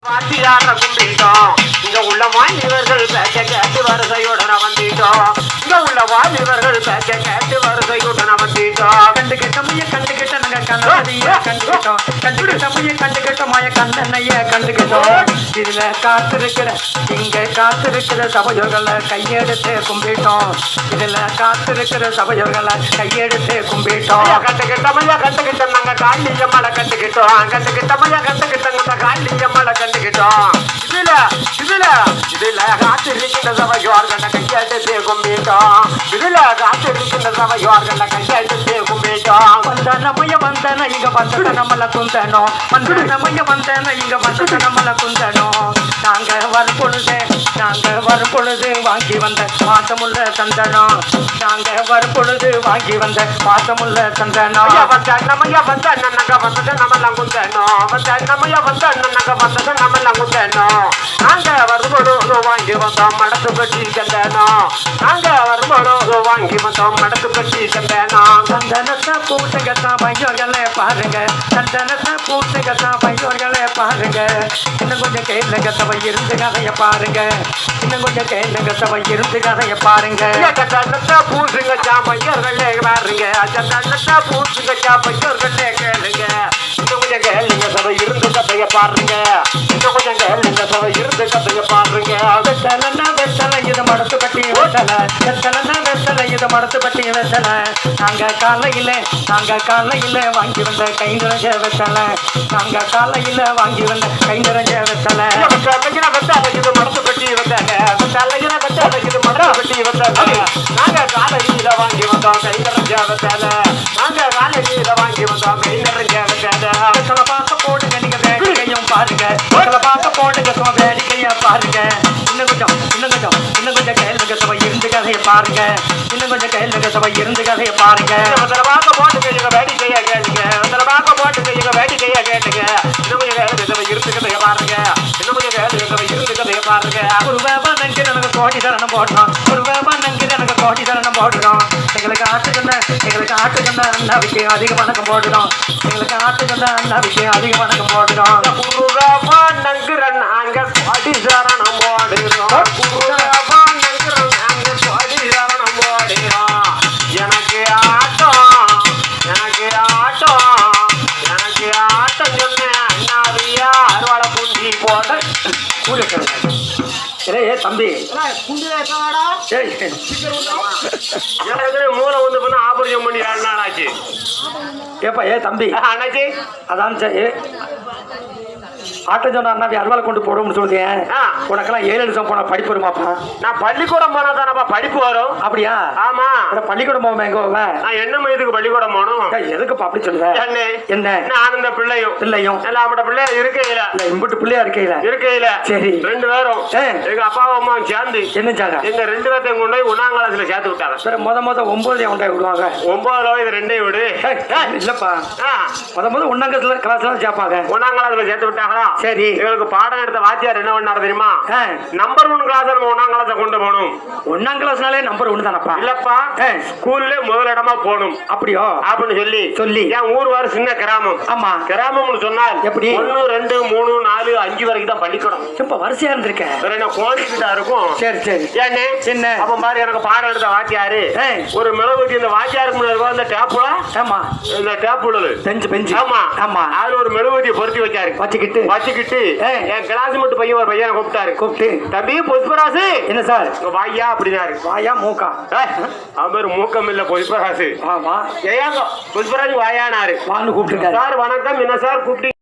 வாத்தியார கும்பிட்டோம் இங்க உள்ள வாலிபர்கள் பேச்ச கேட்டு வரிசையுடன வந்துட்டோம். இங்க உள்ள வாலிபர்கள் பேச்ச கேட்டு வரிசையுடன வந்துட்டோம். கண்டுகிட்டமைய கண்டுகிட்ட நாங்க கண்ணனைய கண்டுகிட்டோம். கண்டுகிட்டமைய கண்டுகிட்ட மாய கண்ணனைய கண்டுகிட்டோம். இதுல காத்திருக்கிற இங்க காத்திருக்கிற சபையோர்களை கையெடுத்து கும்பிட்டோம். இதுல காத்திருக்கிற சபையோர்களை கையெடுத்து கும்பிட்டோம். கண்டுகிட்டமைய கண்டுகிட்ட நாங்க காளியம்மளை கண்டுகிட்டோம். கண்டுகிட்டமைய கண்டுகிட்ட நாங்க காளியம்மளை கண்டுகிட்டோம். இதுல காத்திருக்கின்ற சபையோர்களை கையெடுத்து கும்பிட்டோம். இதுல காத்திருக்கின்ற சபையோர்களை கையெடுத்து கும்பிட்டோம். வந்தனமைய வந்தன இங்க வந்தத நம்மள குந்தனோ. வந்தனமைய வந்தன இங்க வந்தத நம்மள குந்தனோ. நாங்க வரும் பொழுது வாங்கி வந்த வாசமுள்ள சந்தனோ. நாங்க வரும் பொழுது வாங்கி வந்த வாசமுள்ள சந்தனோ. வந்தனமைய வந்தன நாங்க வந்தத நம்மள குந்தனோ. வந்தனமைய வந்தன நாங்க வந்தத நம்மள குந்தனோ. நாங்க வரும் பொழுது வாங்கி வந்தோம் மடத்து பற்றி சந்தனோ. நாங்க வரும் பொழுது வாங்கி வந்தோம் மடத்து பற்றி சந்தனோ. சந்தனத்தை பூசகத்தான் பையோர்களே பாருங்க. சந்தனத்தை பூசகத்தான் பையோர்களே பாருங்க. இன்னும் கொஞ்சம் கேளுங்க சபை இருந்து கதைய பாருங்க. இன்னும் கொஞ்சம் கேளுங்க சபை இருந்து கதைய பாருங்க. சந்தனத்தை பூசுங்க சாம்பையோர்களே பாருங்க. சந்தனத்தை பூசுங்க சாம்பையோர்களே கேளுங்க. இன்னும் கொஞ்சம் கேளுங்க சபை இருந்து கதைய பாருங்க. இன்னும் கொஞ்சம் கேளுங்க சபை இருந்து கதைய பாருங்க. வெத்தலைன்னா வெத்தலை இது மடத்து பட்டி வெத்தலை. வெத்தலைன்னா வெத்தலை இது மடத்து பட்டி வெத்தலை. நாங்க காலையில வாங்கி வந்த கை நிறைஞ்ச வெத்தலை. நாங்க காலையில வாங்கி வந்த கை நிறைஞ்ச வெத்தலை. இது மடத்து பட்டி வெத்தலை. வெத்தலை இது மடத்து பட்டி வெத்தலை. நாங்க காலையில வாங்கி வந்தோம் கை நிறைஞ்ச வெத்தலை. நாங்க காலையில வாங்கி வந்தோம் கை நிறைஞ்ச வெத்தலை. வெத்தலை பார்க்க போடுங்க நீங்க வேடிக்கையும் பாருங்க. வெத்தலை பார்க்க போடுங்க சும்மா வேடிக்கையா பாருங்க. இன்னும் கொஞ்சம் கேளுங்க சபை இருந்து கதைய பாருங்க. இன்னும் கொஞ்சம் கேளுங்க சபை இருந்து கதைய பாருங்க. போட்டுங்க எங்க வேடிக்கையா கேளுங்க. போட்டுங்க எங்க வேடிக்கையா கேளுங்க. இன்னும் கொஞ்சம் கேளுங்க சபை இருந்து கதைய பாருங்க. இன்னும் கொஞ்சம் கேளுங்க சபை இருந்து கதைய பாருங்க. ஒரு வேபா நங்கு எனக்கு கோடி தரணம் போடுறோம். ஒரு வேபா நங்கு எனக்கு கோடி தரணம் போடுறோம். எங்களுக்கு ஆட்டுக்கண்ட அண்ணாவுக்கு அதிக வணக்கம் போடுறோம். எங்களுக்கு ஆட்டுக்கண்ட அண்ணாவுக்கு அதிக வணக்கம் போடுறோம். குருகாபா நங்குறன் நாங்க கோடி தரணம் போடுறோம். குருகாபா நங்குறன் நாங்க கோடி தரணம் போடுறோம். எனக்கு ஆட்டம் சொன்னேன் அண்ணாவியா அறுவாடை பூண்டி போட தம்பி எனக்கு மூளை வந்து பண்ண ஆபரேஷன் பண்ணி 2 நாள் ஆச்சு. ஏப்பா தம்பி அண்ணாச்சி அதான் ஆட்ட சொன்ன அண்ணாவி அறுவாலை கொண்டு போடும்னு சொல்றேன். உனக்கெல்லாம் 7 நிமிஷம் போனா படிப்பு வருமாப்பா? நான் பள்ளிக்கூடம் போனா தானப்பா படிப்பு வரும். அப்படியா? ஆமா. பள்ளிக்கூடம் போவோம் எங்க நான் என்ன இதுக்கு பள்ளிக்கூடம் போகணும்? எதுக்குப்பா அப்படி சொல்லுவேன்? என்ன நான் இந்த பிள்ளையும் நம்மட பிள்ளையா இருக்கையில இம்புட்டு பிள்ளையா இருக்கையில சரி 2 பேரும் எங்க அப்பாவும் அம்மாவும் சேர்ந்து என்னச்சாங்க எங்க 2 பேர்த்தையும் கொண்டு போய் 1ஆம் கிளாஸ்ல சேர்த்து விட்டாங்க. சரி முத 9 கொண்டு போய் விடுவாங்க. 9 இது 2 விடு இல்லப்பா. முத 1ஆம் கிளாஸ்ல சேர்ப்பாங்க. 1ஆம் கிளாஸ்ல சேர்த்து விட்டாங்களா? சரி. எங்களுக்கு பாடம் எடுத்த வாத்தியார் என்ன பண்ணாரு தெரியுமா? நம்பர் 1 கிளாஸ் நம்ம 1ஆம் கிளாஸ் கொண்டு போகணும். 1ஆம் கிளாஸ்னாலே நம்பர் 1 தானப்பா? இல்லப்பா ஸ்கூல்ல முதலிடமா போகணும். அப்படியோ? அப்படின்னு சொல்லி என் ஊர் வார சின்ன கிராமம். ஆமா கிராமம்னு சொன்னால் எப்படி 1 2 3 4 5 வரைக்கும் தான் பள்ளிக்கூடம். இப்ப வரிசையா இருந்திருக்க என்ன குவாலிட்டிட்டா இருக்கும். சரி என்ன அப்ப மாதிரி எனக்கு பாடம் எடுத்த வாத்தியாரு ஒரு மிளகுக்கு இந்த வாத்தியாருக்கு முன்னாடி அந்த டேப்புல இந்த டேப்புல பெஞ்சு ஆமா அதுல ஒரு மெழுகுவத்தியை பொருத்தி வச்சுக்கிட்டு என் கிளாஸ்மேட் பையன் ஒரு பையனை கூப்பிட்டு தம்பி புஷ்பராசு என்ன சார் வாயா அப்படின்னாரு. வாயா மூக்கா? அவன் பேரு மூக்கம் இல்ல புஷ்பராசு. ஆமா புஷ்பராஜ் வாயானாரு. வான்னு கூப்பிட்டு சார் வணக்கம் என்ன சார் கூப்பிட்டு